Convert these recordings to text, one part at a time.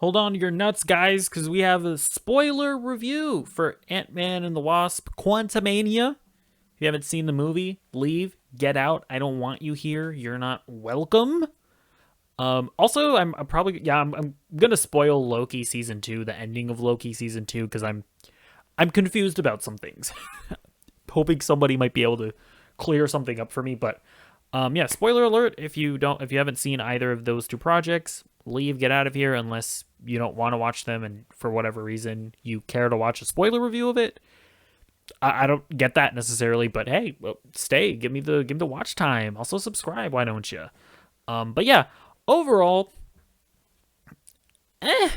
Hold on to your nuts, guys, because we have a spoiler review for Ant-Man and the Wasp: Quantumania. If you haven't seen the movie, leave, get out. I don't want you here. You're not welcome. Also, I'm gonna spoil Loki season 2, the ending of Loki season 2, because I'm confused about some things. Hoping somebody might be able to clear something up for me, but yeah, spoiler alert. If you haven't seen either of those two projects, leave, get out of here, unless you don't want to watch them and for whatever reason you care to watch a spoiler review of it. I don't get that necessarily, but hey, well, stay. Give me the watch time. Also subscribe. Why don't you? But yeah, overall, eh,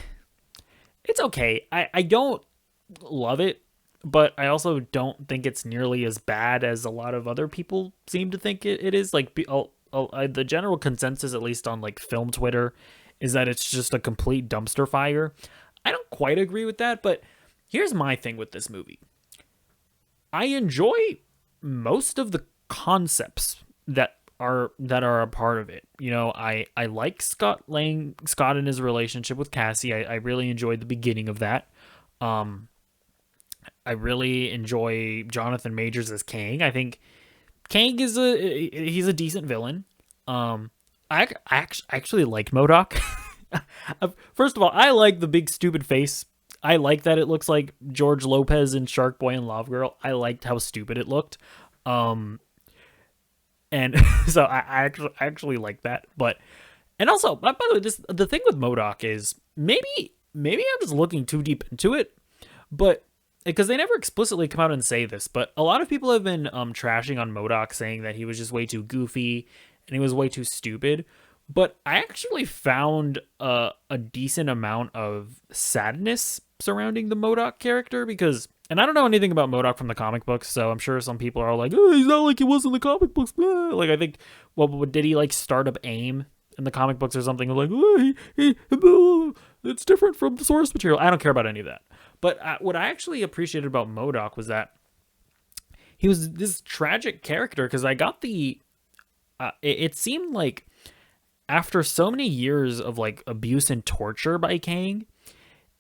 it's okay. I don't love it, but I also don't think it's nearly as bad as a lot of other people seem to think it is. Like the general consensus, at least on like film Twitter, is that it's just a complete dumpster fire. I don't quite agree with that, but here's my thing with this movie. I enjoy most of the concepts that are a part of it. You know, I like Scott and his relationship with Cassie. I really enjoyed the beginning of that. Um, I really enjoy Jonathan Majors as Kang. I think Kang he's a decent villain. I actually like MODOK. First of all, I like the big stupid face. I like that it looks like George Lopez in Shark Boy and Love Girl. I liked how stupid it looked. Um, and so I actually like that. But and also, by the way, the thing with MODOK is maybe I'm just looking too deep into it, but because they never explicitly come out and say this, but a lot of people have been trashing on MODOK, saying that he was just way too goofy and he was way too stupid. But I actually found a decent amount of sadness surrounding the MODOK character because, and I don't know anything about MODOK from the comic books, so I'm sure some people are like, oh, he's not like he was in the comic books. Blah. Like, I think, well, did he like start up AIM in the comic books or something? Like, oh, it's different from the source material. I don't care about any of that. But what I actually appreciated about MODOK was that he was this tragic character because I got it seemed like after so many years of like abuse and torture by Kang,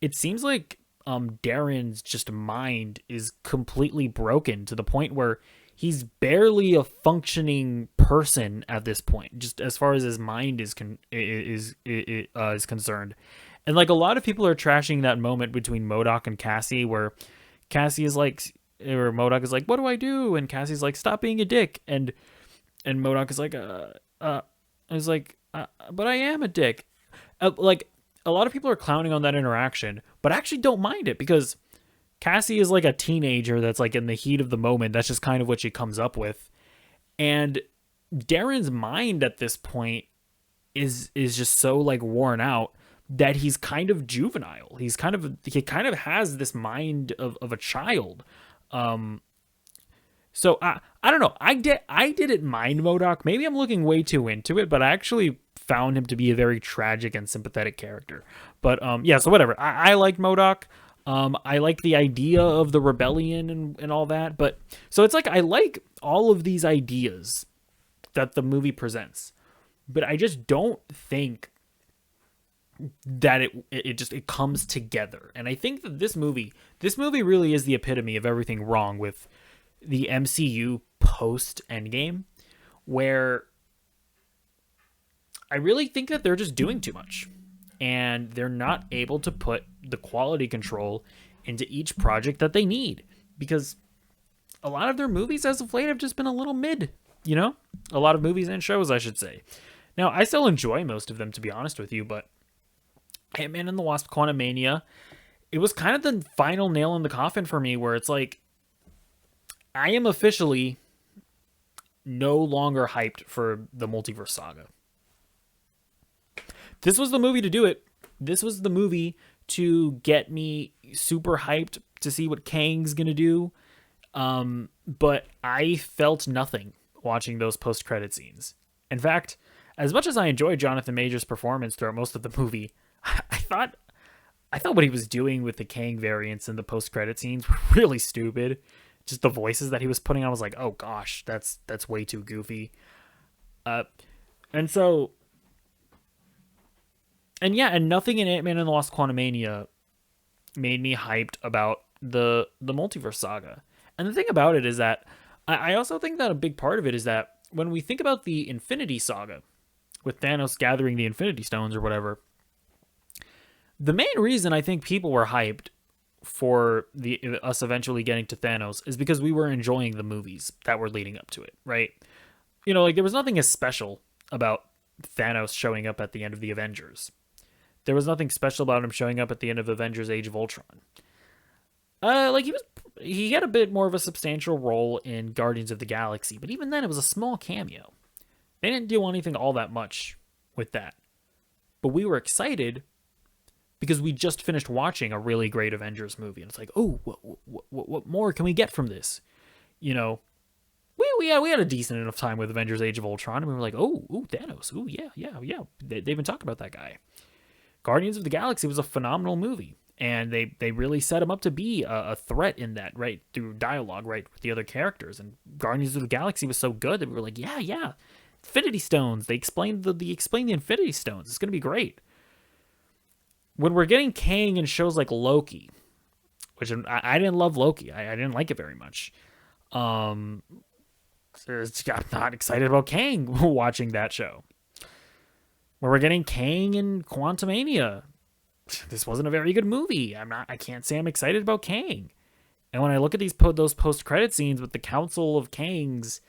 it seems like Darren's just mind is completely broken to the point where he's barely a functioning person at this point, just as far as his mind is concerned. And like a lot of people are trashing that moment between MODOK and Cassie, where Cassie is like, or MODOK is like, "What do I do?" And Cassie's like, "Stop being a dick." And MODOK is like, I was like, but I am a dick. Like a lot of people are clowning on that interaction, but I actually don't mind it because Cassie is like a teenager that's like in the heat of the moment. That's just kind of what she comes up with. And Darren's mind at this point is just so like worn out that he's kind of juvenile. He kind of has this mind of a child. Um so I don't know. I didn't mind MODOK. Maybe I'm looking way too into it, but I actually found him to be a very tragic and sympathetic character. But yeah, so whatever. I like MODOK. I like the idea of the rebellion and all that. But so it's like I like all of these ideas that the movie presents, but I just don't think that it comes together. And I think that this movie really is the epitome of everything wrong with the MCU post Endgame, where I really think that they're just doing too much and they're not able to put the quality control into each project that they need, because a lot of their movies as of late have just been a little mid, you know? A lot of movies and shows, I should say. Now, I still enjoy most of them, to be honest with you, but Ant-Man and the Wasp: Quantumania, it was kind of the final nail in the coffin for me, where it's like, I am officially no longer hyped for the multiverse saga. This was the movie to do it. This was the movie to get me super hyped to see what Kang's gonna do. But I felt nothing watching those post-credit scenes. In fact, as much as I enjoyed Jonathan Majors' performance throughout most of the movie, I thought what he was doing with the Kang variants in the post-credit scenes were really stupid. Just the voices that he was putting on, I was like, oh gosh, that's way too goofy. And so And yeah, and nothing in Ant-Man and the Lost Quantumania made me hyped about the multiverse saga. And the thing about it is that I also think that a big part of it is that when we think about the Infinity Saga with Thanos gathering the Infinity Stones or whatever, the main reason I think people were hyped for the us eventually getting to Thanos is because we were enjoying the movies that were leading up to it, right? You know, like there was nothing as special about Thanos showing up at the end of the Avengers. There was nothing special about him showing up at the end of Avengers: Age of Ultron. Like he had a bit more of a substantial role in Guardians of the Galaxy, but even then it was a small cameo. They didn't do anything all that much with that. But we were excited because we just finished watching a really great Avengers movie, and it's like, oh, what more can we get from this? You know, we had a decent enough time with Avengers: Age of Ultron, and we were like, oh, ooh, Thanos, ooh, yeah. They've been talking about that guy. Guardians of the Galaxy was a phenomenal movie, and they really set him up to be a threat in that, right, through dialogue, right, with the other characters. And Guardians of the Galaxy was so good that we were like, yeah, Infinity Stones. They explained the Infinity Stones. It's gonna be great. When we're getting Kang in shows like Loki, which I didn't love Loki. I didn't like it very much. I'm not excited about Kang watching that show. Where we're getting Kang in Quantumania. This wasn't a very good movie. I can't say I'm excited about Kang. And when I look at those post-credit scenes with the Council of Kangs,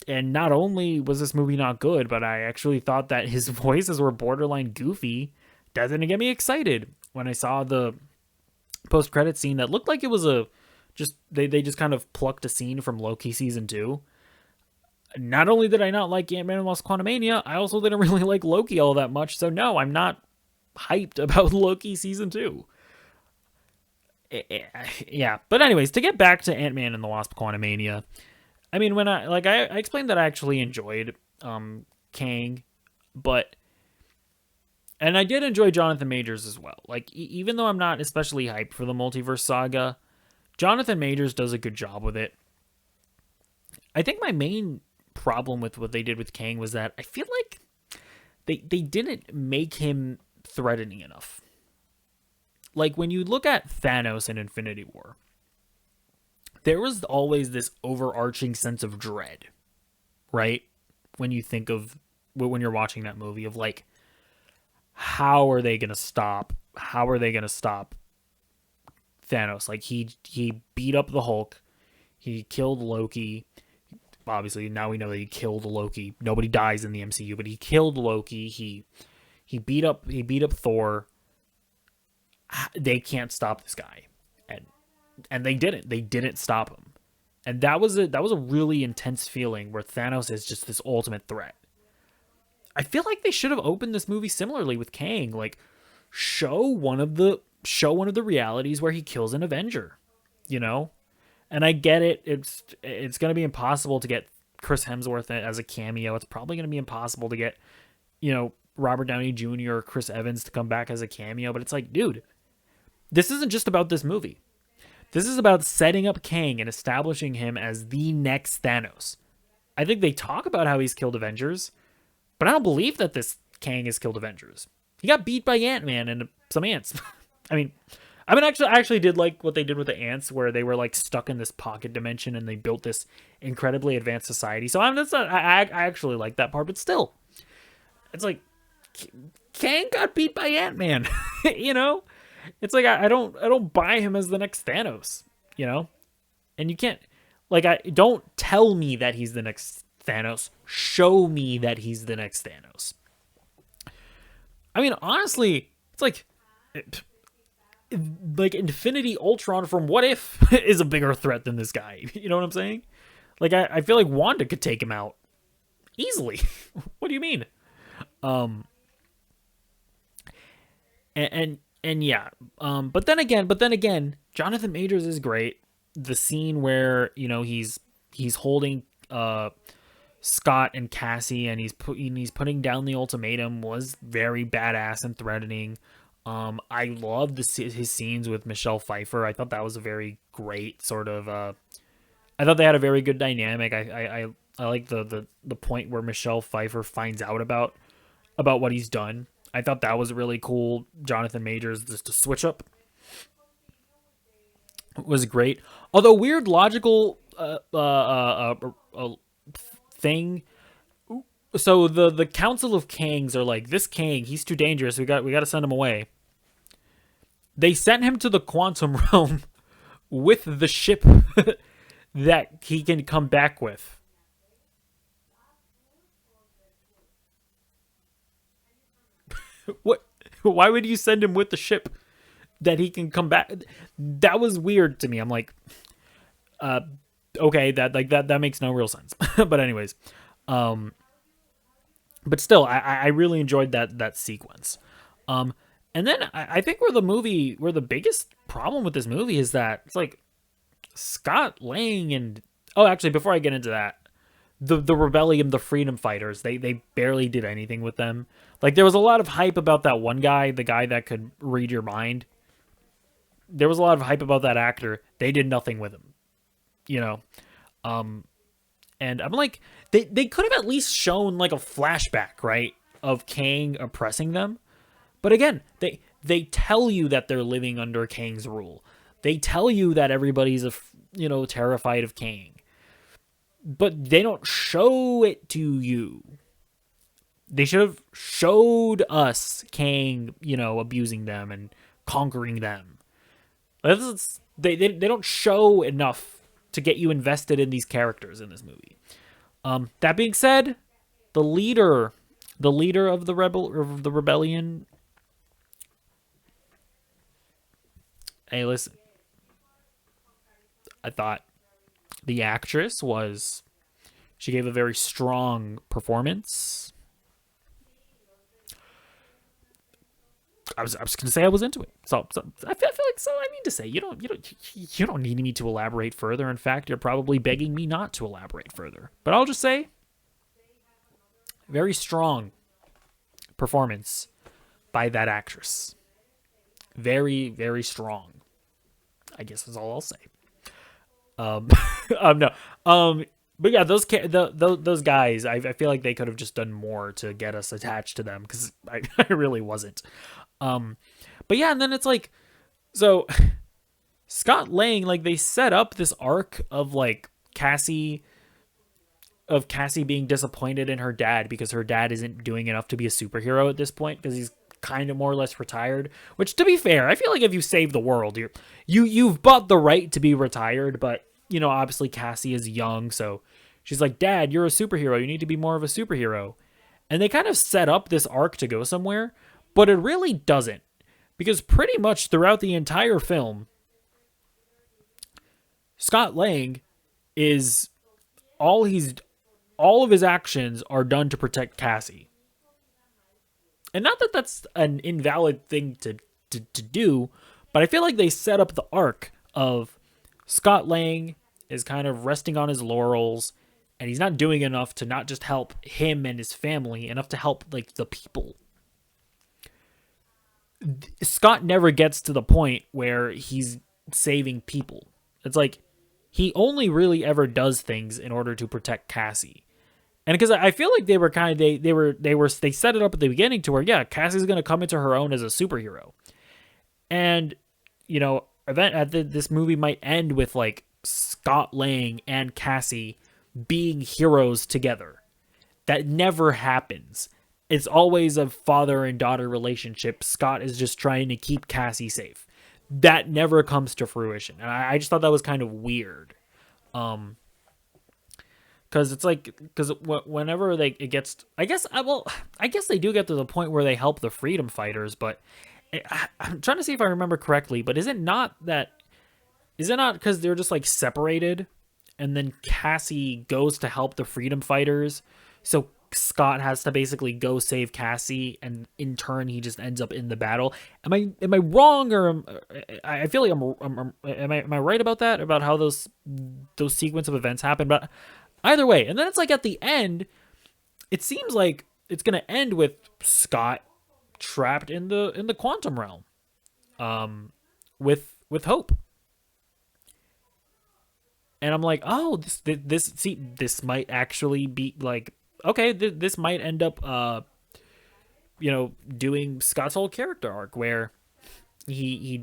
and not only was this movie not good, but I actually thought that his voices were borderline goofy. That didn't get me excited. When I saw the post-credit scene that looked like it was they just kind of plucked a scene from Loki season 2. Not only did I not like Ant-Man and Lost Quantumania, I also didn't really like Loki all that much. So no, I'm not hyped about Loki season 2. Yeah, but anyways, to get back to Ant-Man and the Wasp Quantumania, I mean, when I explained that I actually enjoyed Kang, and I did enjoy Jonathan Majors as well. Like, even though I'm not especially hyped for the Multiverse Saga, Jonathan Majors does a good job with it. I think my main problem with what they did with Kang was that I feel like they didn't make him threatening enough. Like, when you look at Thanos in Infinity War, there was always this overarching sense of dread, right? When you think of, when you're watching that movie, of like, how are they going to stop Thanos? Like, he beat up the Hulk, he killed Loki. Obviously, now we know that he killed Loki. Nobody dies in the MCU, but he killed Loki. He beat up Thor. They can't stop this guy, and they didn't. They didn't stop him, and that was a really intense feeling where Thanos is just this ultimate threat. I feel like they should have opened this movie similarly with Kang, like show one of the realities where he kills an Avenger, you know. And I get it. It's going to be impossible to get Chris Hemsworth as a cameo. It's probably going to be impossible to get, Robert Downey Jr. or Chris Evans to come back as a cameo. But it's like, dude, this isn't just about this movie. This is about setting up Kang and establishing him as the next Thanos. I think they talk about how he's killed Avengers, but I don't believe that this Kang has killed Avengers. He got beat by Ant-Man and some ants. I actually did like what they did with the ants, where they were like stuck in this pocket dimension and they built this incredibly advanced society. So I actually like that part, but still, it's like Kang got beat by Ant-Man. It's like I don't buy him as the next Thanos. And you can't don't tell me that he's the next Thanos. Show me that he's the next Thanos. I mean, honestly, it's like Infinity Ultron from What If is a bigger threat than this guy. You know what I'm saying? Like, I feel like Wanda could take him out easily. What do you mean? Yeah. But then again, Jonathan Majors is great. The scene where, he's holding Scott and Cassie and he's putting down the ultimatum was very badass and threatening. I loved his scenes with Michelle Pfeiffer. I thought that was a very great sort of. I thought they had a very good dynamic. I like the point where Michelle Pfeiffer finds out about what he's done. I thought that was really cool. Jonathan Majors, just to switch up, was great. Although weird logical thing. So the Council of Kangs are like, this Kang, he's too dangerous. We got to send him away. They sent him to the quantum realm with the ship that he can come back with. What? Why would you send him with the ship that he can come back? That was weird to me. I'm like, uh, okay, that makes no real sense. But anyways, um, but still, I really enjoyed that sequence. Um, and then I think where the biggest problem with this movie is that it's like Scott Lang and, oh, actually, before I get into that, the rebellion, the freedom fighters, they barely did anything with them. Like, there was a lot of hype about that one guy, the guy that could read your mind. There was a lot of hype about that actor. They did nothing with him, you know. Um, and I'm like, they could have at least shown like a flashback, right, of Kang oppressing them. But again, they tell you that they're living under Kang's rule. They tell you that everybody's terrified of Kang, but they don't show it to you. They should have showed us Kang, abusing them and conquering them. They don't show enough to get you invested in these characters in this movie. That being said, the leader of the rebellion. Hey, listen. I thought the actress she gave a very strong performance. I was gonna say I was into it. So I feel like, so I mean to say, you don't need me to elaborate further. In fact, you're probably begging me not to elaborate further. But I'll just say, very strong performance by that actress. Very, very strong, I guess is all I'll say. Um, no. But yeah, those guys, I feel like they could have just done more to get us attached to them, because I really wasn't. But yeah, and then it's like, so Scott Lang, like, they set up this arc of like Cassie being disappointed in her dad because her dad isn't doing enough to be a superhero at this point, because he's kind of more or less retired. Which, to be fair, I feel like if you save the world, you've bought the right to be retired. But obviously Cassie is young, so she's like, Dad, you're a superhero. You need to be more of a superhero. And they kind of set up this arc to go somewhere, but it really doesn't, because pretty much throughout the entire film, Scott Lang is all of his actions are done to protect Cassie. And not that that's an invalid thing to do, but I feel like they set up the arc of Scott Lang is kind of resting on his laurels, and he's not doing enough to not just help him and his family, enough to help like the people. Scott never gets to the point where he's saving people. It's like he only really ever does things in order to protect Cassie. And because I feel like they were kind of they set it up at the beginning to where, yeah, Cassie's going to come into her own as a superhero. And this movie might end with like Scott Lang and Cassie being heroes together. That never happens. It's always a father and daughter relationship. Scott is just trying to keep Cassie safe. That never comes to fruition. And I just thought that was kind of weird. Because it's like, whenever it gets, I guess they do get to the point where they help the freedom fighters, but I'm trying to see if I remember correctly, but is it not because they're just like separated, and then Cassie goes to help the freedom fighters, so Scott has to basically go save Cassie, and in turn he just ends up in the battle. Am I wrong, or I feel like am I right about that, about how those sequence of events happen? But either way, and then it's like at the end, it seems like it's gonna end with Scott trapped in the quantum realm, with Hope. And I'm like, oh, this might actually be like, okay, this might end up doing Scott's whole character arc where he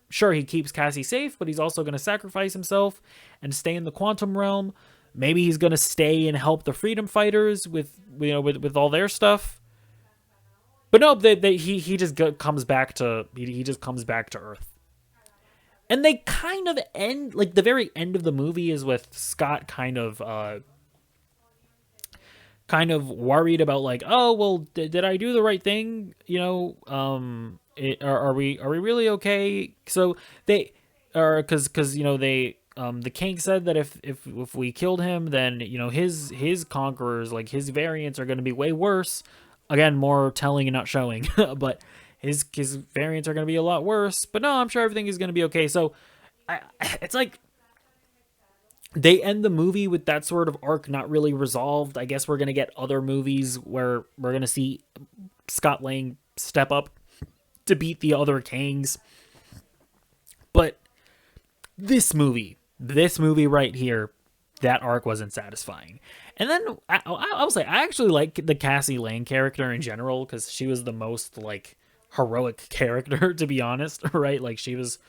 sure, he keeps Cassie safe, but he's also going to sacrifice himself and stay in the quantum realm. Maybe he's going to stay and help the freedom fighters with all their stuff. But no, he just comes back to he just comes back to Earth. And they kind of end, like, the very end of the movie is with Scott kind of worried about, like, oh, well, did I do the right thing? Are we really okay? So they are, because they the king said that if we killed him, then his conquerors, like his variants, are going to be way worse. Again, more telling and not showing, but his variants are going to be a lot worse. But no, I'm sure everything is going to be okay. So it's like they end the movie with that sort of arc not really resolved. I guess we're going to get other movies where we're going to see Scott Lang step up to beat the other kings. But this movie right here, that arc wasn't satisfying. And then I'll say I actually like the Cassie Lang character in general, because she was the most, like, heroic character, to be honest, right? Like, she was,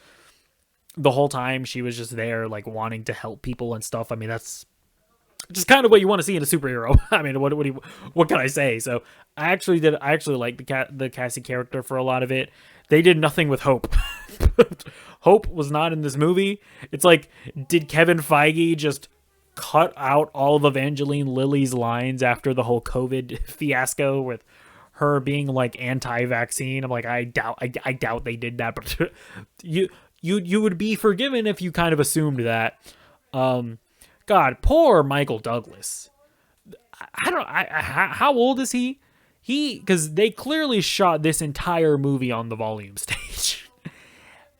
the whole time she was just there, like, wanting to help people and stuff. I mean, that's just kind of what you want to see in a superhero. I mean, what can I say? So I actually like the Cassie character for a lot of it. They did nothing with Hope. Hope was not in this movie. It's like, did Kevin Feige just cut out all of Evangeline Lilly's lines after the whole COVID fiasco with her being, like, anti-vaccine? I'm like, I doubt they did that, but you would be forgiven if you kind of assumed that. God, poor Michael Douglas. How old is he? Because they clearly shot this entire movie on the volume stage.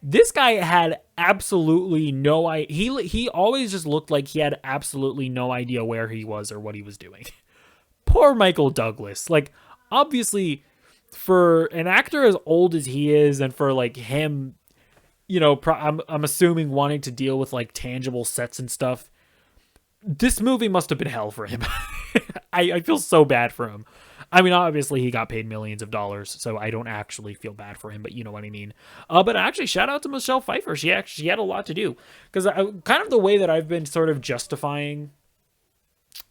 This guy had absolutely no idea. He always just looked like he had absolutely no idea where he was or what he was doing. Poor Michael Douglas. Like, obviously, for an actor as old as he is, and for, like, him, I'm assuming wanting to deal with, like, tangible sets and stuff, this movie must have been hell for him. I feel so bad for him. I mean, obviously he got paid millions of dollars, so I don't actually feel bad for him, but you know what I mean. But actually, shout out to Michelle Pfeiffer. She had a lot to do, because kind of the way that I've been sort of justifying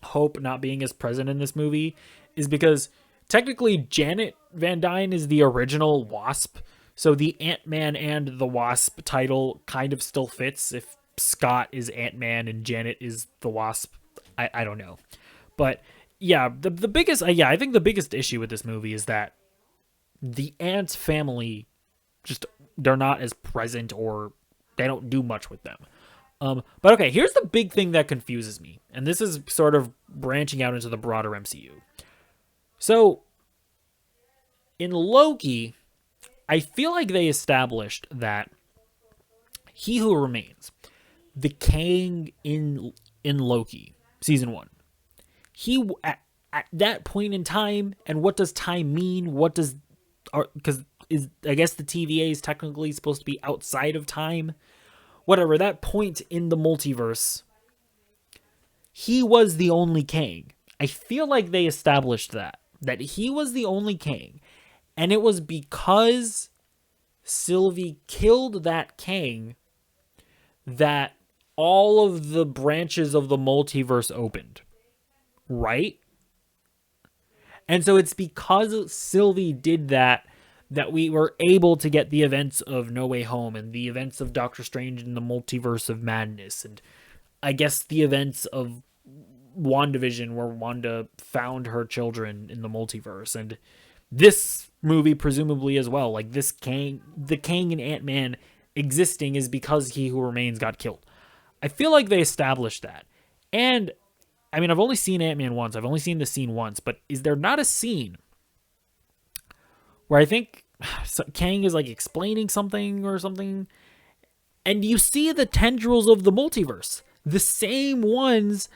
Hope not being as present in this movie is because technically Janet Van Dyne is the original Wasp, so the Ant-Man and the Wasp title kind of still fits if Scott is Ant-Man and Janet is the Wasp. I don't know, but yeah, the biggest I think the biggest issue with this movie is that the Ant family they're not as present, or they don't do much with them. But okay, here's the big thing that confuses me, and this is sort of branching out into the broader MCU. So in Loki, I feel like they established that He Who Remains, the Kang in Loki season 1, he at that point in time, and what does time mean? Because I guess the TVA is technically supposed to be outside of time. Whatever, that point in the multiverse, he was the only Kang. I feel like they established that he was the only Kang, and it was because Sylvie killed that Kang that all of the branches of the multiverse opened, right? And so it's because Sylvie did that we were able to get the events of No Way Home and the events of Doctor Strange in the Multiverse of Madness, and I guess the events of WandaVision, where Wanda found her children in the multiverse, and this movie presumably as well. Like, this Kang, the Kang and Ant-Man existing is because He Who Remains got killed. I feel like they established that. And I mean, I've only seen Ant-Man once. I've only seen the scene once, but is there not a scene where I think Kang is, like, explaining something or something, and you see the tendrils of the multiverse, the same ones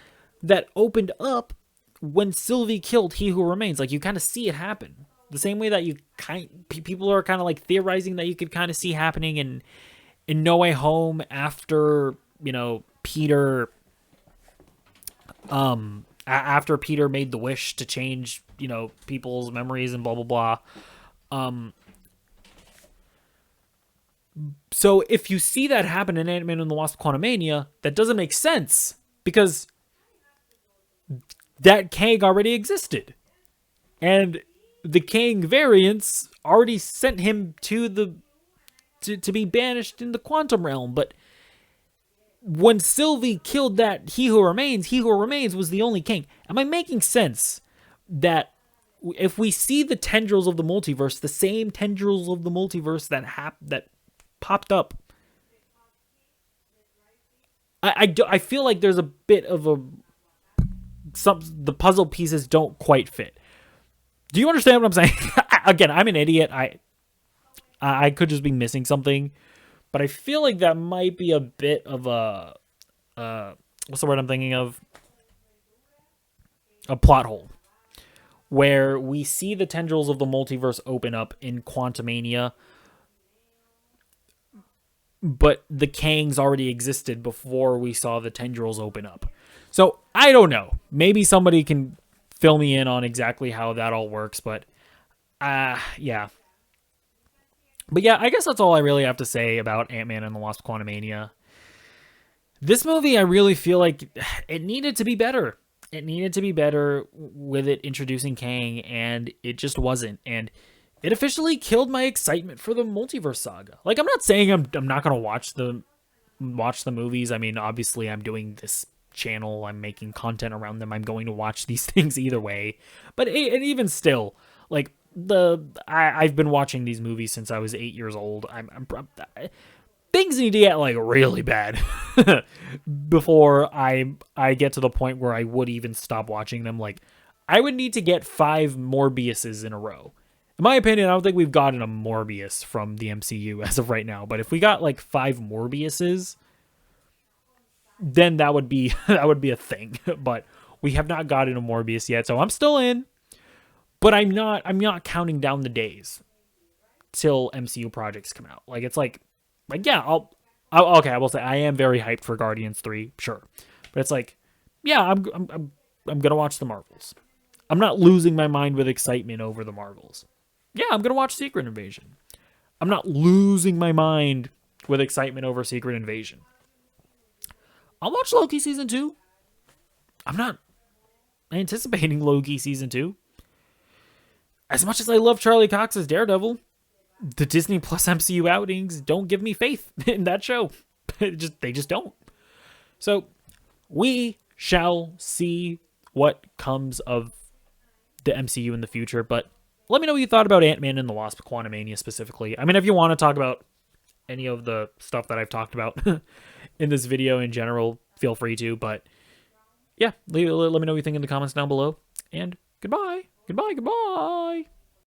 that opened up when Sylvie killed He Who Remains? Like, you kind of see it happen the same way that people are kind of, like, theorizing that you could kind of see happening in No Way Home after, Peter after Peter made the wish to change, people's memories and blah blah blah. So if you see that happen in Ant-Man and the Wasp: Quantumania, that doesn't make sense because that Kang already existed, and the Kang variants already sent him to be banished in the quantum realm. But when Sylvie killed that He Who Remains was the only Kang. Am I making sense that if we see the tendrils of the multiverse, the same tendrils of the multiverse that popped up, I feel like there's a bit of the puzzle pieces don't quite fit. Do you understand what I'm saying? Again, I'm an idiot. I could just be missing something, but I feel like that might be a bit of a what's the word I'm thinking of? A plot hole, where we see the tendrils of the multiverse open up in Quantumania, but the Kangs already existed before we saw the tendrils open up. So I don't know. Maybe somebody can fill me in on exactly how that all works, but yeah. But yeah, I guess that's all I really have to say about Ant-Man and the Wasp: Quantumania. This movie, I really feel like it needed to be better. It needed to be better with it introducing Kang, and it just wasn't. And it officially killed my excitement for the multiverse saga. Like, I'm not saying I'm not gonna watch the movies. I mean, obviously, I'm doing this channel. I'm making content around them. I'm going to watch these things either way. But even still, like I've been watching these movies since I was 8 years old. Things need to get like really bad before I get to the point where I would even stop watching them. Like, I would need to get 5 Morbiuses in a row. In my opinion, I don't think we've gotten a Morbius from the MCU as of right now. But if we got like 5 Morbiuses, then that would be a thing. But we have not gotten a Morbius yet, so I'm still in. But I'm not counting down the days till MCU projects come out. Like, it's like yeah, okay, I will say I am very hyped for Guardians 3, sure. But it's like, yeah, I'm gonna watch the Marvels. I'm not losing my mind with excitement over the Marvels. Yeah, I'm gonna watch Secret Invasion. I'm not losing my mind with excitement over Secret Invasion. I'll watch Loki season 2. I'm not anticipating Loki season 2. As much as I love Charlie Cox's Daredevil, the Disney Plus MCU outings don't give me faith in that show. They just don't. So we shall see what comes of the MCU in the future. But let me know what you thought about Ant-Man and the Wasp: Quantumania specifically. I mean, if you want to talk about any of the stuff that I've talked about in this video in general, feel free to. But yeah, let me know what you think in the comments down below. And goodbye. Goodbye.